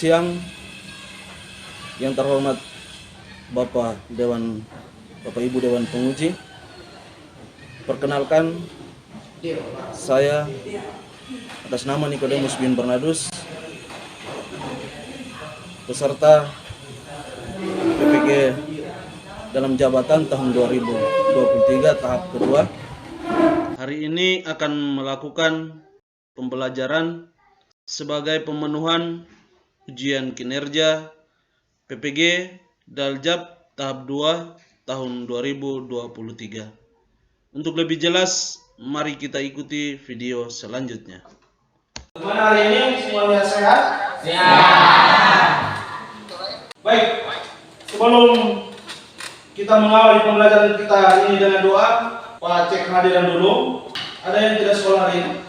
siang, yang terhormat Bapak Ibu Dewan Penguji. Perkenalkan, saya atas nama Nikodemus bin Bernardus, peserta PPG dalam jabatan tahun 2023 tahap kedua. Hari ini akan melakukan pembelajaran sebagai pemenuhan ujian kinerja PPG Daljab tahap 2 tahun 2023. Untuk lebih jelas, mari kita ikuti video selanjutnya. Bagaimana hari ini? Semuanya sehat? Sehat. Baik, sebelum kita mengawali pembelajaran kita ini dengan doa, Pak cek kehadiran dulu. Ada yang tidak sekolah hari ini?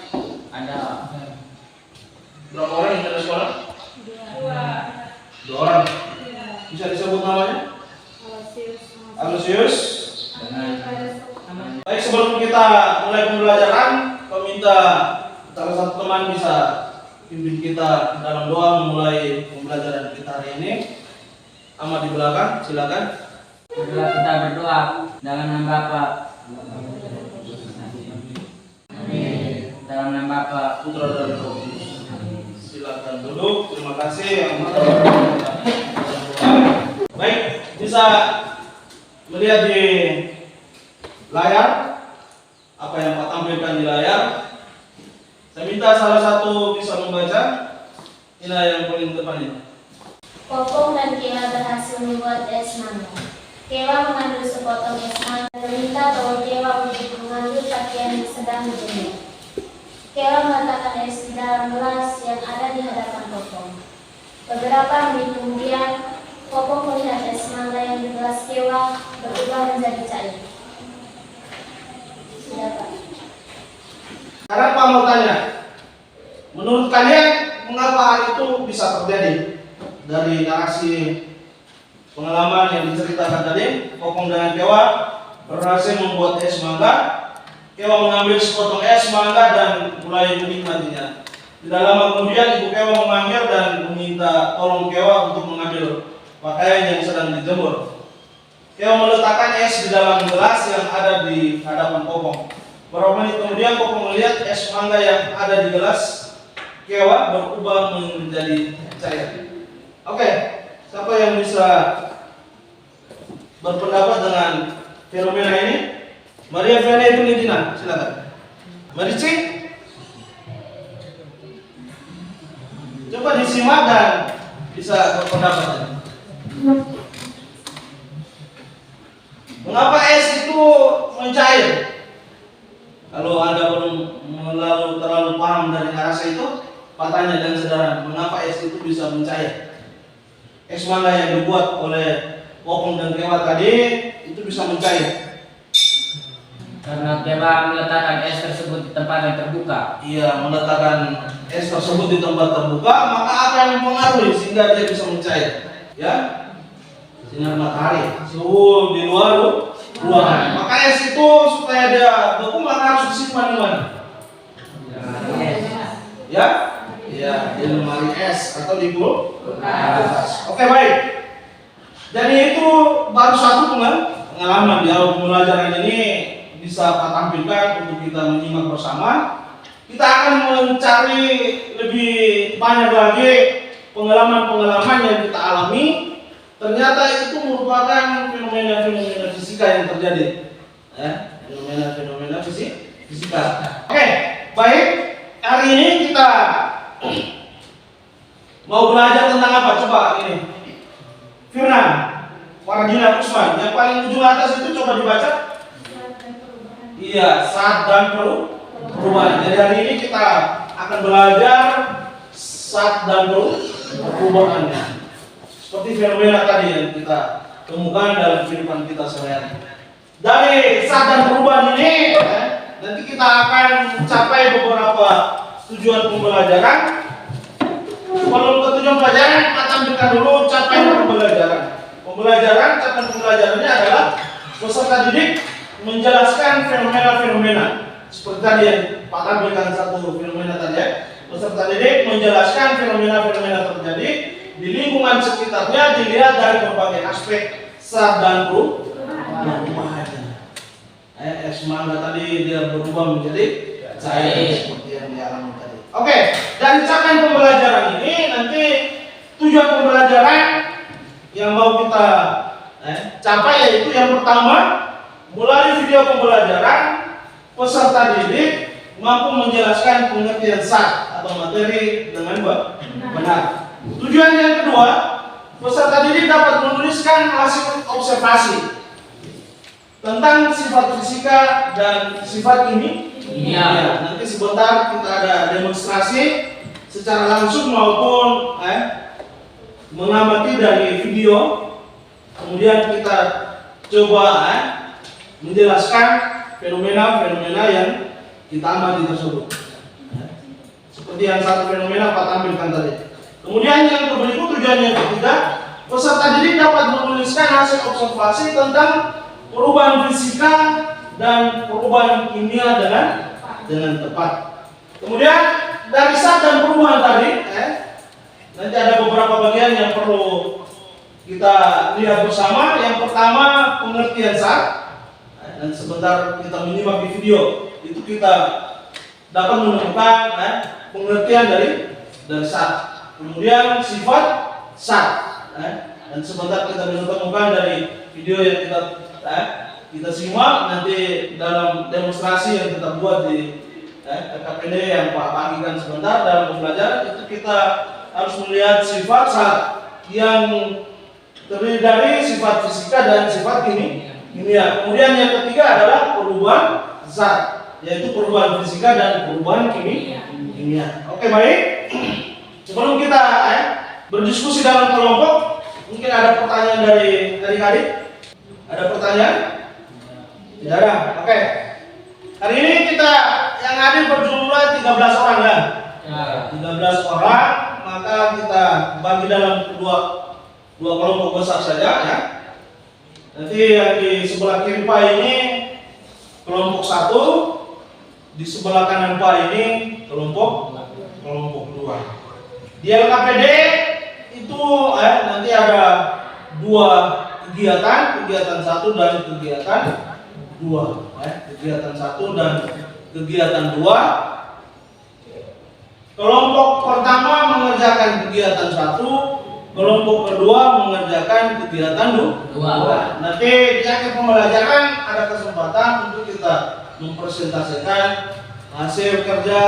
Ada. Berapa orang yang tidak sekolah? Dua orang. Bisa disebut namanya? Alusius. Baik, sebelum kita mulai pembelajaran, kami minta salah satu teman bisa pimpin kita dalam doa memulai pembelajaran kita hari ini. Ahmad di belakang, silakan. Marilah kita berdoa dalam nama Bapa. Amin. Dalam nama Bapa, Putra dan Roh Kudus. Silakan duduk. Terima kasih yang baik, bisa melihat di layar apa yang Pak tampilkan di layar. Saya minta salah satu bisa membaca. Ini yang paling depan ini. Popong dan Kewa berhasil membuat es mangga. Kewa mengambil sepotong es mangga dan meminta bahwa Kewa untuk mengambil pakaian yang sedang dijemur. Kewa meletakkan es di dalam gelas yang ada di hadapan Popong. Beberapa menit kemudian, Popong melihat es mangga yang di gelas Kewa berubah menjadi cair. Sudah, Pak. Sekarang Pak mau tanya, menurut kalian mengapa hal itu bisa terjadi? Dari narasi pengalaman yang diceritakan tadi, Popong dengan Kewa berhasil membuat es mangga. Kewa mengambil sepotong es mangga dan mulai menikmatinya. Tidak lama kemudian Ibu Kewa memanggil dan meminta tolong Kewa untuk mengambil pakaian yang sedang dijemur. Kewa meletakkan es di dalam gelas yang ada di hadapan Popong. Beberapa menit kemudian Popong melihat es mangga yang ada di gelas Kewa berubah menjadi cair. Oke, siapa yang bisa berpendapat dengan fenomena ini? Maria Fiana itu Lidina, silakan. Marici, coba disimak dan bisa berpendapat. Mengapa es itu mencair? Kalau Anda belum terlalu paham dari narasi itu, Pak tanya dan saudara, mengapa es itu bisa mencair? Es mangga yang dibuat oleh Popong dan Kewa tadi itu bisa mencair karena Kewa meletakkan es tersebut di tempat yang terbuka. Iya, meletakkan es tersebut di tempat terbuka, maka apa yang mempengaruhi sehingga dia bisa mencair? Ya, sinar matahari, suhu di luar ruangan. Maka es itu supaya dia beku maka harus disimpan di mana? Ya, ya, di lemari es atau di kulkas. Oke, baik. Jadi itu baru satu pengalaman di awal pembelajaran ini bisa Pak tampilkan untuk kita menyimak bersama. Kita akan mencari lebih banyak lagi pengalaman-pengalaman yang kita alami. Ternyata itu merupakan fenomena-fenomena fisika yang terjadi. Fenomena-fenomena fisika. Oke, baik. Hari ini kita mau belajar tentang apa? Coba ini. Firman, Wardina Usman, yang paling ujung atas itu coba dibaca. Iya, saat dan perubahan. Jadi hari ini kita akan belajar saat dan perubahannya. Seperti fenomena tadi yang kita temukan dalam kehidupan kita sehari-hari. Dari saat dan perubahan ini, nanti kita akan mencapai beberapa tujuan pembelajaran. Sebelum ke tujuan pelajaran, kita tampilkan dulu capaian pembelajaran. Capaian pembelajarannya adalah peserta didik menjelaskan fenomena-fenomena. Seperti tadi yang Pak tampilkan satu fenomena tadi ya. Peserta didik menjelaskan fenomena-fenomena terjadi di lingkungan sekitarnya dilihat dari berbagai aspek SAT dan perubahannya. Es mangga tadi dia berubah menjadi cair seperti yang dialami tadi. Oke, dari capaian pembelajaran ini nanti tujuan pembelajaran yang mau kita capai yaitu yang pertama, melalui video pembelajaran peserta didik mampu menjelaskan pengertian SAT atau materi dengan benar. Tujuan yang kedua, peserta didik dapat menuliskan hasil observasi tentang sifat fisika dan sifat kimia. Nanti sebentar kita ada demonstrasi secara langsung maupun mengamati dari video. Kemudian kita coba menjelaskan fenomena-fenomena yang kita amati tersebut. Seperti yang satu fenomena Pak tampilkan tadi. Kemudian yang berikut tujuan yang ketiga, peserta didik dapat menuliskan hasil observasi tentang perubahan fisika dan perubahan kimia dengan tepat. Kemudian dari SAT dan perubahan tadi, nanti ada beberapa bagian yang perlu kita lihat bersama. Yang pertama, pengertian SAT. Dan sebentar kita menyimak di video, itu kita dapat menemukan pengertian dari SAT. Kemudian sifat SAT. Dan sebentar kita menemukan dari video yang kita simak nanti dalam demonstrasi yang kita buat di KKPD yang Pak bagikan sebentar dalam pembelajaran, itu kita harus melihat sifat SAT yang terdiri dari sifat fisika dan sifat kimia. Kemudian yang ketiga adalah perubahan zat, yaitu perubahan fisika dan perubahan kimia. Oke, baik. Sebelum kita berdiskusi dalam kelompok, mungkin ada pertanyaan dari adik-adik? Ada pertanyaan? Tidak ada. Oke. Hari ini kita yang hadir berjumlah 13 orang ya. 13 orang, maka kita bagi dalam dua kelompok besar saja ya. Nanti yang di sebelah kiri Pak ini kelompok 1, di sebelah kanan Pak ini kelompok 2. Di LKPD itu nanti ada 2 kegiatan 1 dan kegiatan 2. Kegiatan 1 dan kegiatan 2. Kelompok pertama mengerjakan kegiatan 1, kelompok kedua mengerjakan kegiatan 2. Nanti di akhir pembelajaran ada kesempatan untuk kita mempresentasikan hasil kerja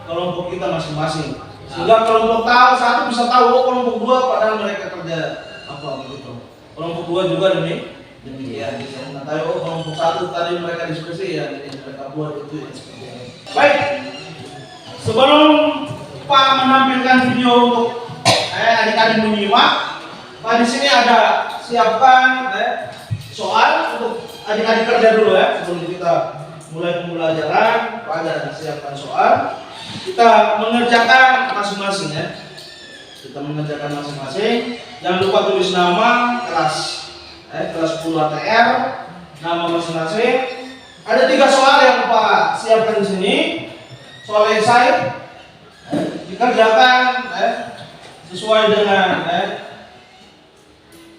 kelompok kita masing-masing. Sehingga kelompok 1 bisa tahu kelompok 2 padahal mereka kerja apa begitu. Kelompok 2 juga demikian. Nah, tahu kelompok 1 tadi mereka diskusi ya, ini mereka buat itu ya, seperti ini. Baik. Sebelum Pak menampilkan video untuk adik-adik menyimak, Pak di sini ada siapkan soal untuk adik-adik kerja dulu ya sebelum kita mulai pembelajaran. Pak ada siapkan soal. Kita mengerjakan masing-masing ya. Kita mengerjakan masing-masing. Jangan lupa tulis nama kelas 10 ATR, nama masing-masing. Ada 3 soal yang Pak siapkan di sini. Soal esai dikerjakan sesuai dengan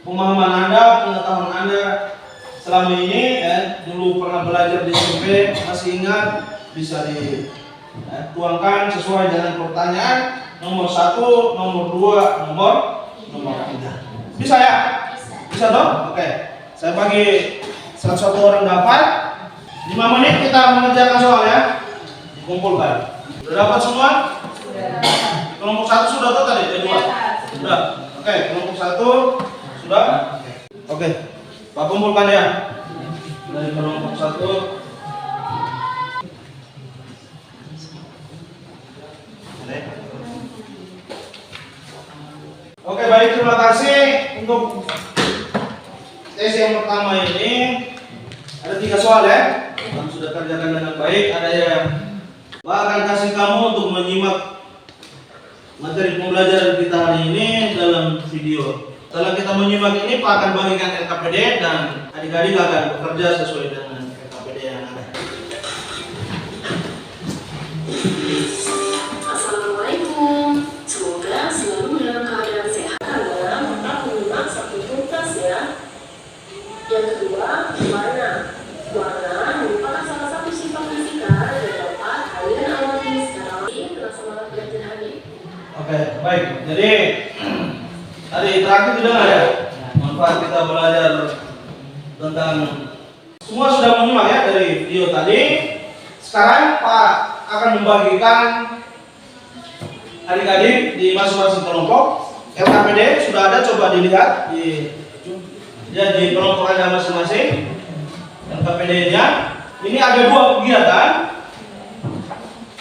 pemahaman Anda, pengetahuan Anda selama ini. Dulu pernah belajar di SMP, masih ingat, bisa dituangkan sesuai dengan pertanyaan nomor 1, nomor 2, nomor 3. Bisa ya? Bisa dong? Oke. Saya bagi 101 orang dapat. 5 menit kita mengerjakan soal ya. Dikumpulkan. Sudah dapat semua? Sudah. Kelompok 1 sudah atau tadi? Kedua? Sudah. Oke, kelompok 1 sudah? Oke. Pak kumpulkan ya. Dari kelompok 1. Oke, baik, terima kasih untuk tes yang pertama ini. Ada 3 soal ya. Kamu sudah kerjakan dengan baik. Ada yang Pak akan kasih kamu untuk menyimak materi pembelajaran kita hari ini dalam video. Setelah kita menyimak ini, Pak akan bagikan LKPD dan adik-adik akan bekerja sesuai dengan LKPD yang ada. Assalamualaikum. Semoga selalu dalam keadaan sehat. Baik, jadi tadi terakhir didengar ya, manfaat kita belajar tentang semua sudah menyimak ya dari video tadi. Sekarang Pak akan membagikan adik-adik di masing-masing kelompok. LKPD sudah ada, coba dilihat di kelompok Anda masing-masing. LKPD-nya ini ada 2 kegiatan.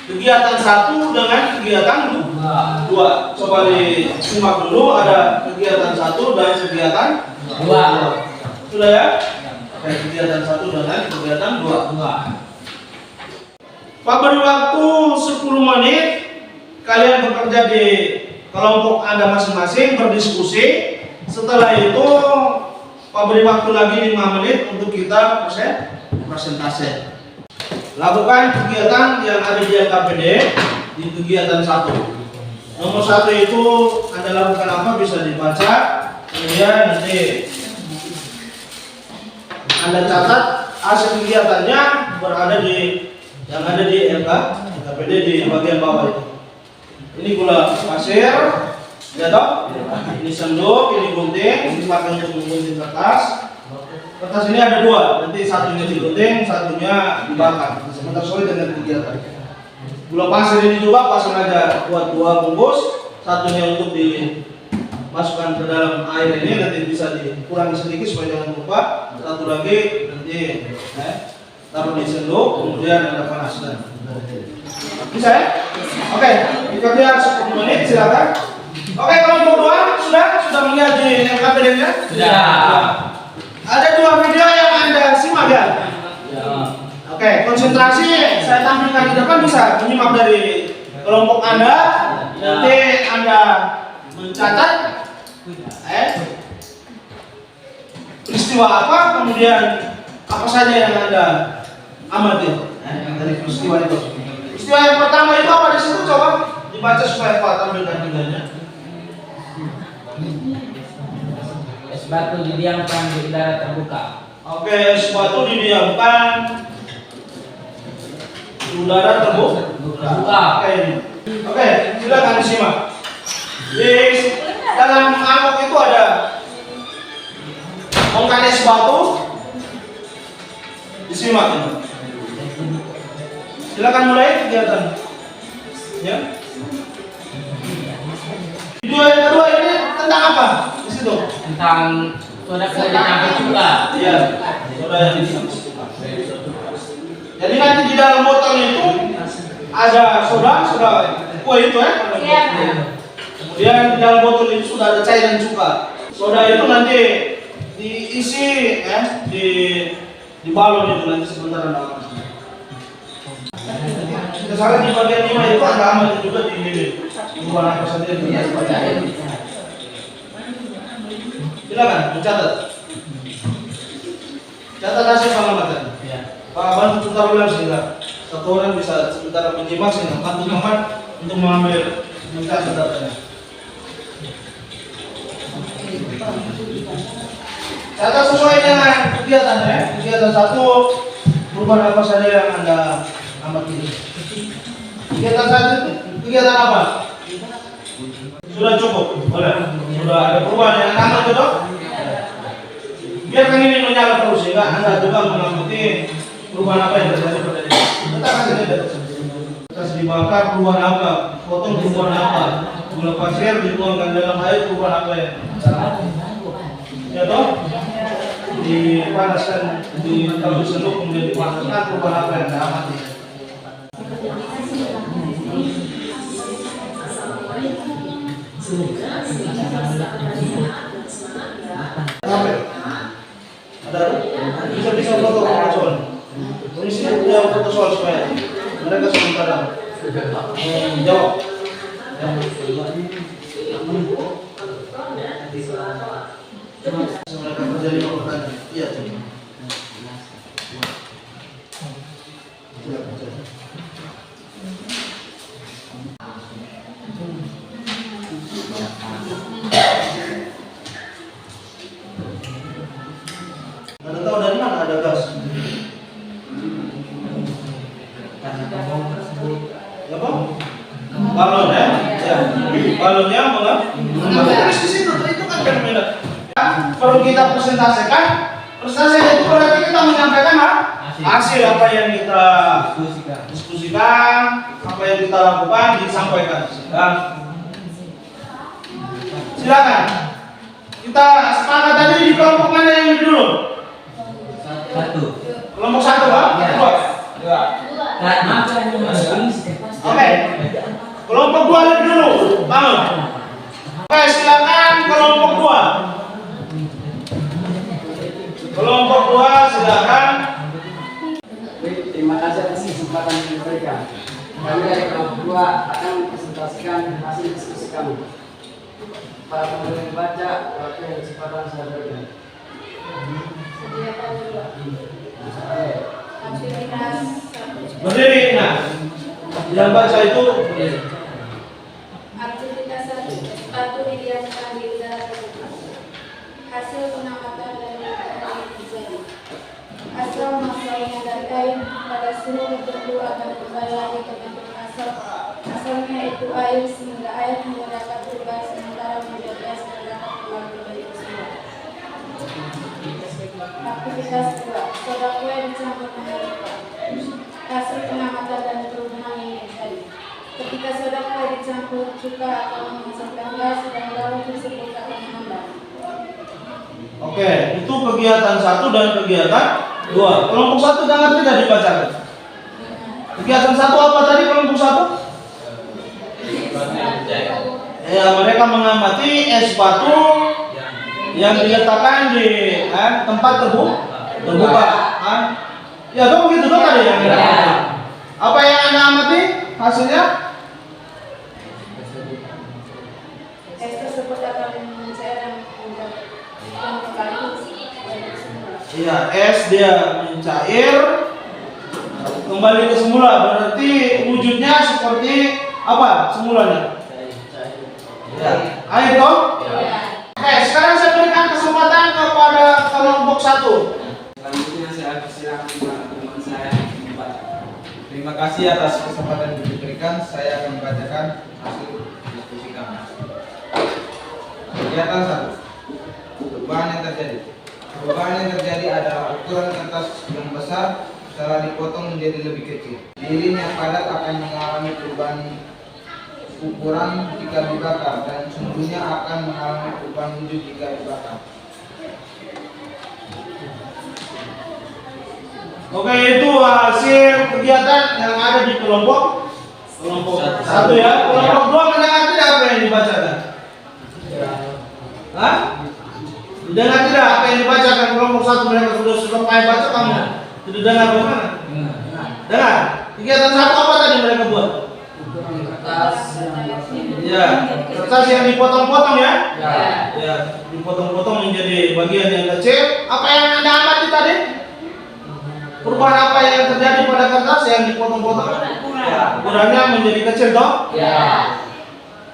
Kegiatan 1 dengan kegiatan 2. Coba disimak dulu, ada kegiatan 1 dan kegiatan 2. Sudah ya? Oke, kegiatan 1 dengan kegiatan 2. Pak beri waktu 10 menit. Kalian bekerja di kelompok Anda masing-masing, berdiskusi. Setelah itu Pak beri waktu lagi 5 menit untuk kita presentasi. Lakukan kegiatan yang ada di LKPD di kegiatan 1. Nomor 1 itu Anda lakukan apa bisa dibaca. Kemudian nanti Anda catat hasil kegiatannya berada yang ada di LKPD di bagian bawah itu. Ini gula pasir, ya toh? Ini sendok, ini gunting, ini pakai untuk menggunting kertas. Kertas ini ada 2, nanti satunya digunting, satunya dibakar. Sebentar sesuai dengan kegiatan. Gula pasir ini juga pasang aja buat 2 bungkus, satunya untuk dimasukkan ke dalam air ini, nanti bisa dikurangi sedikit supaya jangan lupa. Satu lagi nanti taruh di sendok, kemudian Anda panaskan. Bisa ya? Oke, kita 10 menit, silakan. Oke, kelompok 2 sudah melihat di LKPD-nya? Sudah. Ada 2 video yang Anda simak ya? Oke, konsentrasi saya tampilkan di depan, bisa menyimak dari kelompok Anda. Nanti Anda mencatat peristiwa apa, kemudian apa saja yang Anda amati dari peristiwa itu. Peristiwa yang pertama itu apa di situ, coba dibaca supaya Pak tampilkan videonya. Es batu didiamkan di udara terbuka. Oke, es batu didiamkan di udara terbuka. Oke, silakan disimak. Di dalam mangkok itu ada bongkahan es batu. Disimak ini. Silakan mulai kegiatan. Ya. Video yang kedua ini tentang apa? Di situ. Tentang soda dicampur juga. Iya. Soda yang dicampur. Jadi nanti di dalam botol itu ada soda kue itu ya. Iya. Kemudian di dalam botol itu sudah ada cairan cuka. Soda itu nanti diisi di balon itu nanti sebentar Anda. Misalnya di bagian 5 itu Anda amati juga di perubahan apa saja yang terjadi. Silakan mencatat. Catat hasil pengamatan. Pak Abang putar ulang sehingga satu orang bisa sebentar menyimak sehingga bantu teman untuk mencatat datanya. Catat sesuai dengan kegiatannya. Kegiatan 1 perubahan apa saja yang Anda amati. Kegiatan 1 kegiatan apa? Sudah cukup, boleh. Sudah ada perubahan yang aman betul? Biarkan ini menyala terus sehingga Anda juga mengamati perubahan apa yang terjadi pada diri. Letakkan saja. Kertas dibakar, perubahan apa? Potong, perubahan apa? Gula pasir dituangkan dalam air, perubahan apa ya? Ya toh? Dipanaskan, ditaruh sendok kemudian dipanaskan, perubahan apa yang Anda amati? Ada bisa foto soal. Polisi dia foto soal supaya mereka sementara jawab. Mereka kerja di pertanyaan. Iya. Anda tahu dari mana ada gas? Ya, Pak? Balon ya? Ya. balonnya tulis di situ, itu kan fenomena. Perlu kita presentasikan. Presentasi itu berarti kita menyampaikan hasil apa yang kita diskusikan, apa yang kita lakukan disampaikan. Silakan. Kita sepakat tadi di kelompok mana yang dulu? Satu. Kelompok satu, Pak? Dua. Oke. Kelompok dua lebih dulu. Bangun. Oke, silakan kelompok dua. Kelompok dua, silakan. Terima kasih atas kesempatan yang diberikan. Kami dari kelompok dua akan mempresentasikan hasil diskusi kami. Para penerima baca, waktu yang kesempatan saya berikan. Berdiri, nah. Yang baca itu Aktivitas 1. Sepatu didiamkan di udara terbuka. Hasil pengamatan dan penelitian yang terjadi. Asal masalahnya dari air pada seluruh bentuk akan kembali lagi ke bentuk asalnya itu air sehingga air hanya dapat berubah sementara menjadi es terdapat kembali dari semua. Aktivitas 2. Soda kue dicampur dengan lupa. Hasil pengamatan dan perubahan yang terjadi. Ketika soda kue dicampur cuka akan menghasilkan gas dan laut tersebut akan mengembang. oke, itu kegiatan satu dan kegiatan dua. Kelompok satu jangan tidak dibacakan. Kegiatan satu apa tadi kelompok satu? Ya, mereka mengamati es batu yang diletakkan di tempat terbuka. Ya, itu begitu dong tadi yang dilakukan. Apa yang Anda amati hasilnya? Es tersebut akan mencair dan kembali ke semula. Iya, es dia mencair kembali ke semula. Berarti wujudnya seperti apa semulanya? Ya, air dong? Oke, sekarang saya berikan kesempatan kepada kelompok satu. Selanjutnya saya persilakan teman saya membaca. Terima kasih atas kesempatan yang diberikan. Saya akan membacakan hasil diskusi kami. Kegiatan 1. Perubahan yang terjadi. Perubahan yang terjadi adalah ukuran kertas yang besar setelah dipotong menjadi lebih kecil. Lilin yang padat akan mengalami perubahan ukuran jika dibakar dan sumbunya akan mengalami perubahan wujud jika dibakar. Oke, itu hasil kegiatan yang ada di kelompok satu ya. Kelompok dua mendengar tidak apa yang dibacakan? Hah? Dengar tidak apa yang dibacakan kelompok satu? Mereka sudah baca, kamu tidak dengar bagaimana? Dengar. Kegiatan satu apa tadi mereka buat? Ya, kertas yang dipotong-potong ya? Ya, dipotong-potong menjadi bagian yang kecil. Apa yang Anda amati tadi? Perubahan apa yang terjadi pada kertas yang dipotong-potong? Ukurannya menjadi kecil toh? Ya.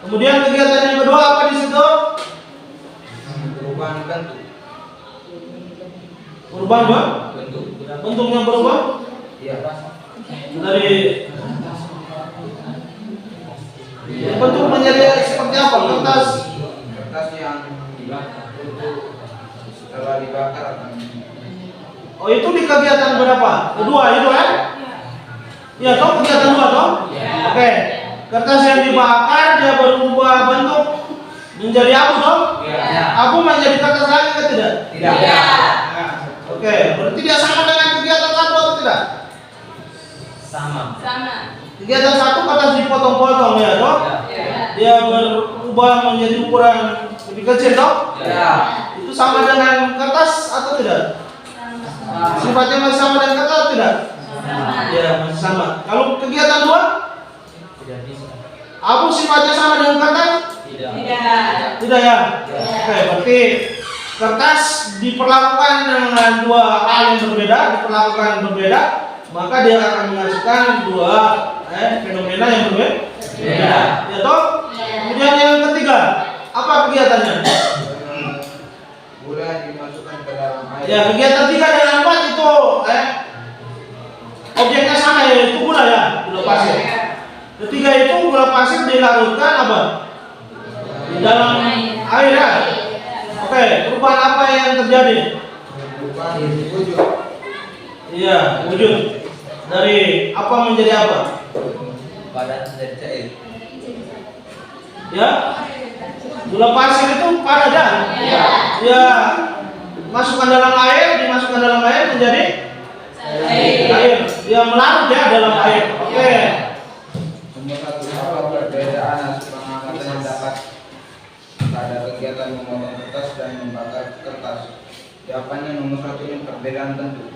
Kemudian kegiatan yang kedua apa di situ? Perubahan bentuk. Perubahan apa? Bentuknya berubah? Iya. Dari bentuk menjadi seperti apa? Kertas Yang setelah dibakar akan. Oh, itu di kegiatan berapa? Kedua itu kan? Ya, toh kegiatan dua toh? Oke. Kertas yang dibakar dia berubah bentuk menjadi abu toh? Abu menjadi kertas lagi ke tidak? Tidak. Nah, oke, berarti dia sama dengan kegiatan satu atau tidak? Sama. Kegiatan satu kertas dipotong-potong ya toh? Dia berubah menjadi ukuran lebih kecil toh? Itu sama dengan kertas atau tidak? Sifatnya masih sama dengan kertas atau tidak? Ya, masih sama. Kalau kegiatan dua? Tidak bisa. Abu sifatnya sama dengan kertas? Tidak ya? Oke, berarti kertas diperlakukan dengan dua hal yang diperlakukan berbeda, maka dia akan menghasilkan dua fenomena yang berbeda. Ya toh? Kemudian yang ketiga, apa kegiatannya? Gula dimasukkan ke dalam air. Ya, kegiatan 3 dan 4 itu objeknya sama yaitu gula ya, gula pasir. Ketiga itu gula pasir dilarutkan apa? Di dalam air ya. Oke, perubahan apa yang terjadi? Perubahan wujud. Iya, wujud. Dari apa menjadi apa? Padat dan cair. Ya. Gula pasir itu padat ya? Ya. Masukkan dalam air, dimasukkan dalam air menjadi air. Ya, melarut ya dalam air. Oke. Nomor 1, apa perbedaan hasil pengamatan yang dapat pada kegiatan memotong kertas dan membakar kertas? Jawabannya nomor 1 ini perbedaan bentuk.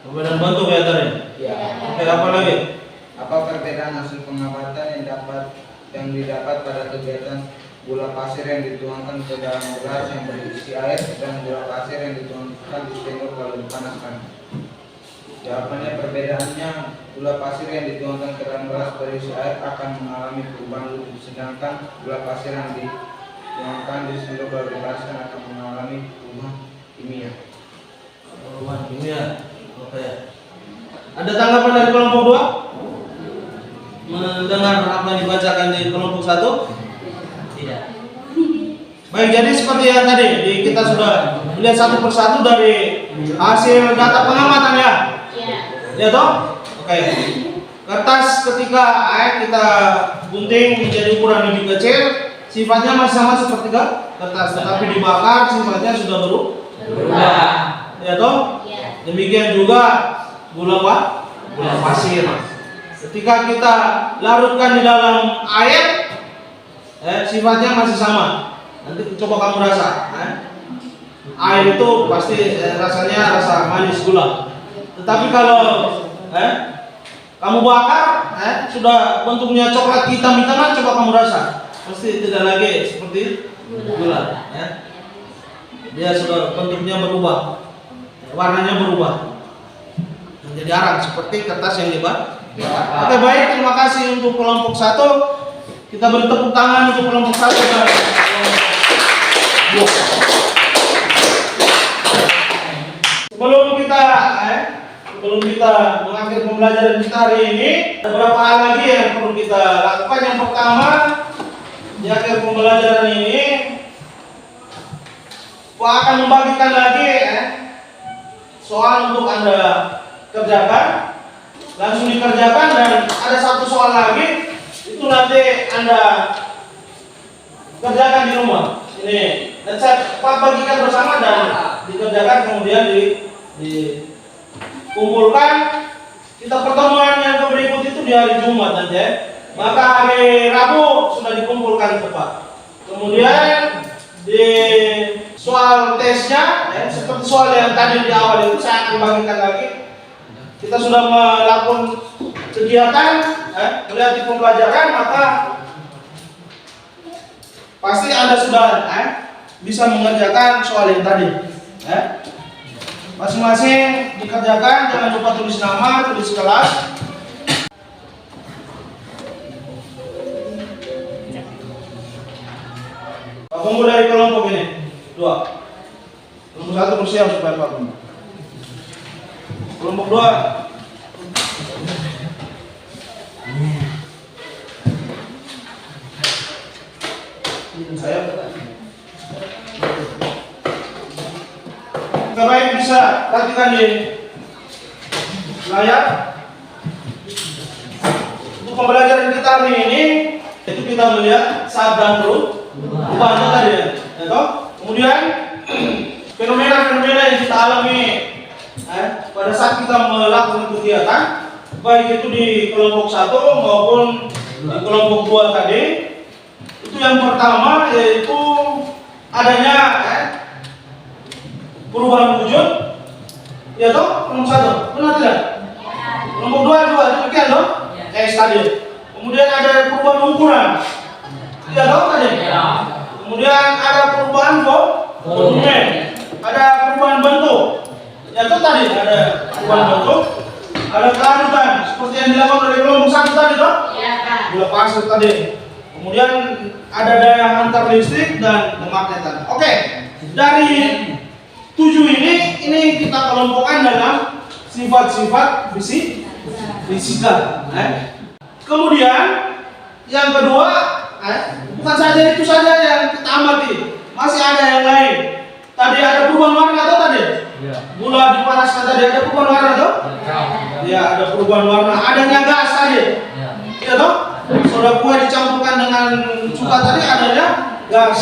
Perbedaan bentuk ya tadi. Ya. Oke, apa lagi? Apa perbedaan hasil pengamatan yang didapat pada kegiatan gula pasir yang dituangkan ke dalam gelas yang berisi air dan gula pasir yang dituangkan di sendok lalu dipanaskan? Jawabannya perbedaannya gula pasir yang dituangkan ke dalam gelas berisi air akan mengalami perubahan wujud, sedangkan gula pasir yang dituangkan di sendok lalu dipanaskan akan mengalami perubahan kimia. Perubahan kimia. Oke. Ada tanggapan dari kelompok 2? Mendengar apa yang dibacakan di kelompok 1? Tidak. Baik, jadi seperti yang tadi kita sudah melihat satu persatu dari hasil data pengamatan ya. Ya toh? Oke. Kertas ketika kita gunting menjadi ukuran lebih kecil, sifatnya masih sama seperti kertas, tetapi dibakar sifatnya sudah berubah. Ya toh? Demikian juga gula pasir. Ketika kita larutkan di dalam air, sifatnya masih sama. Nanti coba kamu rasa. Air itu pasti rasanya rasa manis gula. Tetapi kalau kamu bakar, sudah bentuknya coklat hitam-hitaman, coba kamu rasa. Pasti tidak lagi seperti gula. Dia sudah bentuknya berubah, warnanya berubah, menjadi arang seperti kertas yang dibakar. Oke, baik, terima kasih untuk kelompok 1. Kita beri tepuk tangan untuk kelompok 1 dan sebelum kita mengakhiri pembelajaran kita hari ini, ada beberapa hal lagi yang perlu kita lakukan. Yang pertama, di akhir pembelajaran ini, aku akan membagikan lagi soal untuk Anda kerjakan, langsung dikerjakan, dan ada satu soal lagi itu nanti Anda kerjakan di rumah. Ini dan saya bagikan bersama dan dikerjakan, kemudian dikumpulkan. Kita pertemuan yang berikut itu di hari Jumat nanti ya. Maka hari Rabu sudah dikumpulkan Pak. Kemudian di soal tesnya seperti soal yang tadi di awal itu saya akan bagikan lagi. Kita sudah melakukan kegiatan melihat di pembelajaran, maka pasti Anda sudah bisa mengerjakan soal yang tadi. Masing-masing dikerjakan, jangan lupa tulis nama, tulis kelas. Pak Bumbu dari kelompok ini 2. Kelompok 1 bersiap supaya Pak Bumbu. Kelompok 2. Saya baik, bisa perhatikan di layar. Untuk pembelajaran kita hari ini itu kita melihat saat dan perubahan tadi ya. Kemudian fenomena-fenomena yang kita alami pada saat kita melakukan kegiatan, baik itu di kelompok 1 maupun di kelompok 2 tadi. Itu yang pertama, yaitu adanya perubahan wujud, ya toh, kelompok 1, benar tidak? Kelompok 2 juga demikian toh? Tadi. Kemudian ada perubahan ukuran, ya toh tadi? Kemudian ada perubahan volume, ada perubahan bentuk, ya toh tadi ada perubahan bentuk, ada kelarutan seperti yang dilakukan oleh kelompok 1 tadi toh? Gula pasir tadi. Kemudian ada daya antar listrik dan kemagnetan. Oke, dari 7 ini kita kelompokkan dalam sifat-sifat fisika. Kemudian yang kedua, Bukan saja itu saja yang kita amati, masih ada yang lain. Tadi ada perubahan warna atau tadi? Iya. Gula dipanaskan tadi ada perubahan warna atau? Ya, ada perubahan warna. Adanya gas tadi. Iya. Iya toh? Soda kue dicampurkan dengan cuka tadi adanya gas.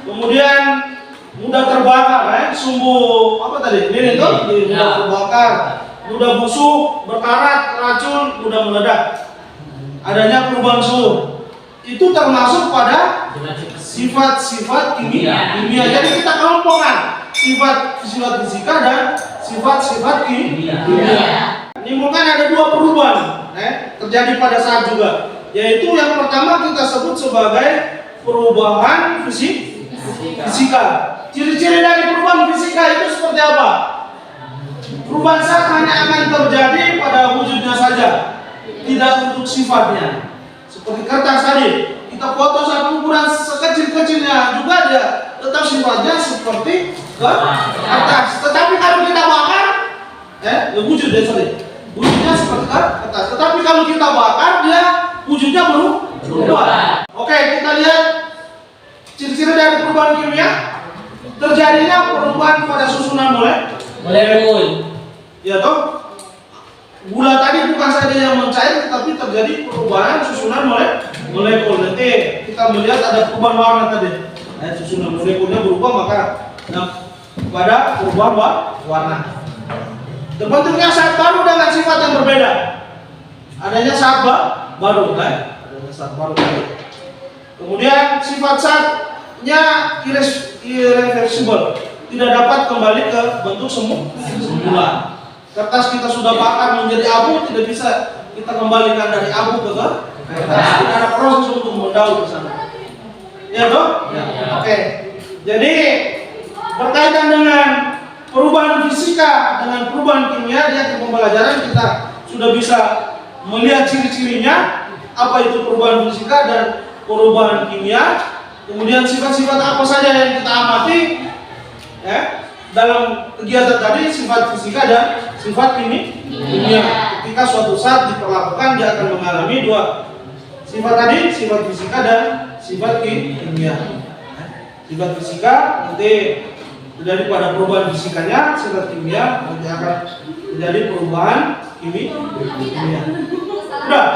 Kemudian mudah terbakar, sumbu apa tadi? Ini tuh mudah terbakar, mudah busuk, berkarat, racun, mudah meledak. Adanya perubahan suhu. Itu termasuk pada sifat-sifat kimia. Jadi kita kelompokkan sifat-sifat fisika dan sifat-sifat kimia. Ini mungkin ada dua perubahan terjadi pada saat juga, yaitu yang pertama kita sebut sebagai perubahan fisika. Ciri-ciri dari perubahan fisika itu seperti apa? Perubahan zat hanya akan terjadi pada wujudnya saja, tidak untuk sifatnya. Seperti kertas tadi, kita foto satu ukuran sekecil-kecilnya juga dia tetap sifatnya seperti kertas. Tetapi kalau kita bakar, wujudnya wujudnya seperti kertas. Tetapi kalau kita bakar, dia wujudnya berubah. Oke, kita lihat ciri-ciri dari perubahan kimia. Terjadinya perubahan pada susunan molekul. Ya toh? Gula tadi bukan saja yang mencair, tetapi terjadi perubahan susunan molekul. Nanti kita melihat ada perubahan warna tadi. Susunan molekulnya berubah, maka pada perubahan warna. Terbentuknya zat baru dengan sifat yang berbeda. Adanya zat baru, adanya zat baru. Kemudian sifat zatnya irreversible, tidak dapat kembali ke bentuk semula. Kertas kita sudah bakar menjadi abu, tidak bisa kita kembalikan dari abu ke kertas. Tidak ada proses untuk mendaur ke sana. Ya toh? Ya. Oke. Jadi berkaitan dengan perubahan fisika dengan perubahan kimia di akhir pembelajaran kita sudah bisa melihat ciri-cirinya, apa itu perubahan fisika dan perubahan kimia. Kemudian sifat-sifat apa saja yang kita amati dalam kegiatan tadi, sifat fisika dan sifat kimia. Ketika suatu saat diperlakukan, dia akan mengalami dua sifat tadi, sifat fisika dan sifat kimia. Sifat fisika nanti terjadi pada perubahan fisikanya, sifat kimia nanti akan terjadi perubahan kimia. Udah,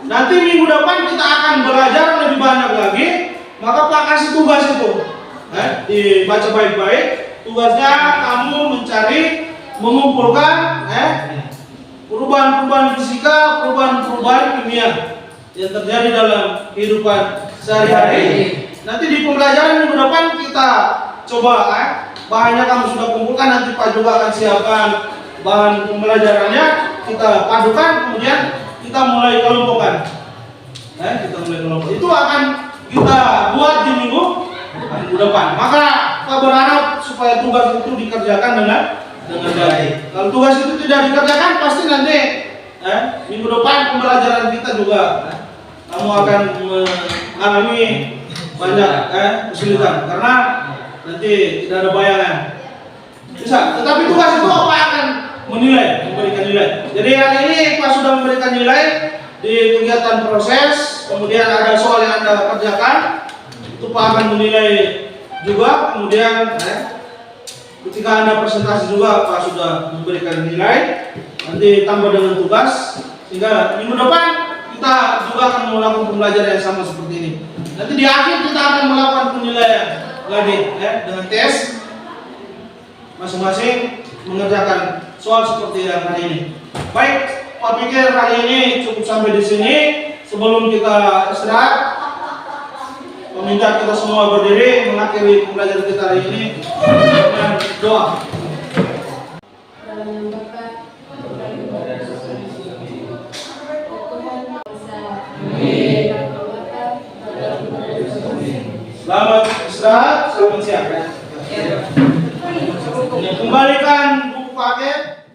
nanti minggu depan kita akan belajar lebih banyak lagi. Maka Pak kasih tugas itu, dibaca baik-baik. Tugasnya kamu mencari, mengumpulkan perubahan-perubahan fisika, perubahan-perubahan kimia yang terjadi dalam kehidupan sehari-hari. Nanti di pembelajaran minggu depan kita coba bahannya kamu sudah kumpulkan, nanti Pak juga akan siapkan bahan pembelajarannya, kita padukan, kemudian kita mulai kelompokkan. Itu akan kita buat di minggu depan. Maka Pak berharap supaya tugas itu dikerjakan dengan baik. Kalau tugas itu tidak dikerjakan, pasti nanti minggu depan pembelajaran kita juga kamu akan mengalami banyak kesulitan karena nanti tidak ada bayangan. Bisa, tetapi tugas itu apa akan memberikan nilai. Jadi hari ini Pak sudah memberikan nilai di kegiatan proses, kemudian ada soal yang Anda kerjakan, itu Pak akan menilai juga, kemudian ketika Anda presentasi juga Pak sudah memberikan nilai, nanti tambah dengan tugas, sehingga minggu depan kita juga akan melakukan pembelajaran yang sama seperti ini. Nanti di akhir kita akan melakukan penilaian lagi dengan tes masing-masing mengerjakan soal seperti yang hari ini. Baik, Pak pikir hari ini cukup sampai di sini. Sebelum kita istirahat, meminta kita semua berdiri mengakhiri pembelajaran kita hari ini dengan doa. Dalam yang berkat Selamat istirahat, selamat siang. Kembalikan buku paket.